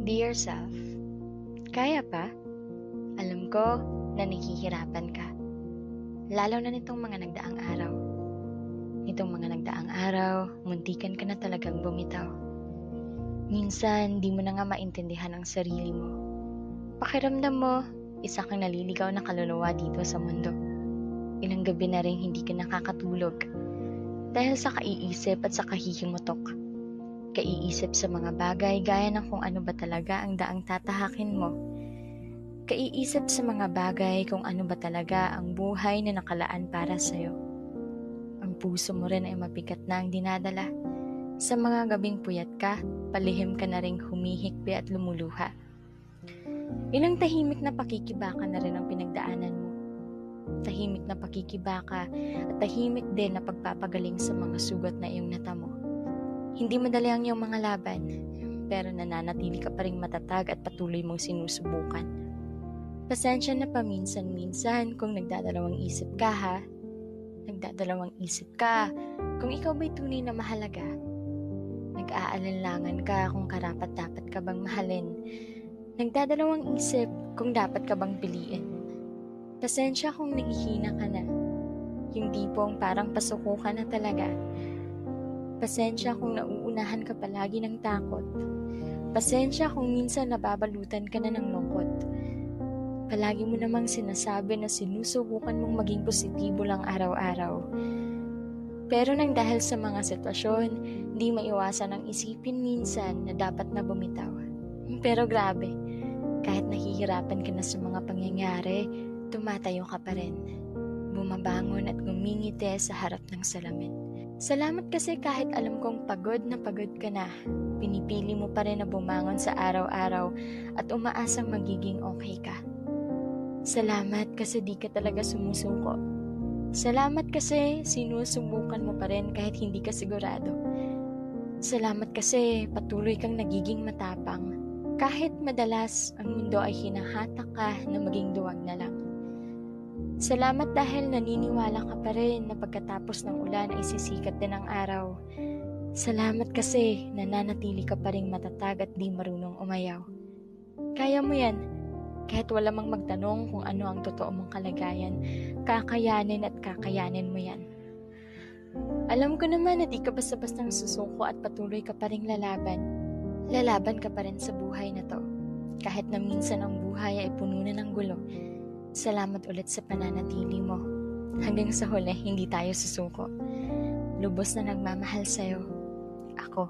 Dear self, kaya pa? Alam ko na nahihirapan ka. Lalo na nitong mga nagdaang araw. Nitong mga nagdaang araw, muntikan ka na talagang bumitaw. Minsan, di mo na nga maintindihan ang sarili mo. Pakiramdam mo, isa kang naliligaw na kaluluwa dito sa mundo. Ilang gabi na rin hindi ka nakakatulog. Dahil sa kaiisip at sa kahihimutok. Kaiisip sa mga bagay gaya ng kung ano ba talaga ang daang tatahakin mo. Kaiisip sa mga bagay kung ano ba talaga ang buhay na nakalaan para sa'yo. Ang puso mo rin ay mabigat na ang dinadala. Sa mga gabing puyat ka, palihim ka na ring humihikbi at lumuluha. Ilang tahimik na pakikibaka na rin ang pinagdaanan mo. Tahimik na pakikibaka at tahimik din na pagpapagaling sa mga sugat na iyong natamo. Hindi madali ang iyong mga laban, pero nananatili ka pa ring matatag at patuloy mong sinusubukan. Pasensya na paminsan-minsan kung nagdadalawang isip ka ha. Nagdadalawang isip ka kung ikaw ba'y tunay na mahalaga. Nag-aalinlangan ka kung karapat-dapat ka bang mahalin. Nagdadalawang isip kung dapat ka bang piliin. Pasensya kung nahihina ka na. Yung tipong parang pasuko ka na talaga. Pasensya kung nauunahan ka palagi ng takot. Pasensya kung minsan nababalutan ka na ng lungkot. Palagi mo namang sinasabi na sinusubukan mong maging positibo lang araw-araw. Pero nang dahil sa mga sitwasyon, di maiwasan ang isipin minsan na dapat na bumitaw. Pero grabe, kahit nahihirapan ka na sa mga pangyayari, tumatayo ka pa rin. Bumabangon at ngumingiti sa harap ng salamin. Salamat kasi kahit alam kong pagod na pagod ka na, pinipili mo pa rin na bumangon sa araw-araw at umaasang magiging okay ka. Salamat kasi di ka talaga sumusuko. Salamat kasi sinusubukan mo pa rin kahit hindi ka sigurado. Salamat kasi patuloy kang nagiging matapang. Kahit madalas ang mundo ay hinahatak ka na maging duwag na lang. Salamat dahil naniniwala ka pa rin na pagkatapos ng ulan ay sisikat din ang araw. Salamat kasi nananatili ka pa rin matatag at di marunong umayaw. Kaya mo yan. Kahit wala mang magtanong kung ano ang totoo mong kalagayan, kakayanin at kakayanin mo yan. Alam ko naman na di ka basta-bastang susuko at patuloy ka pa rin lalaban. Lalaban ka pa rin sa buhay na to. Kahit na minsan ang buhay ay puno na ng gulo. Salamat ulit sa pananatili mo. Hanggang sa huli, hindi tayo susuko. Lubos na nagmamahal sa'yo. Ako.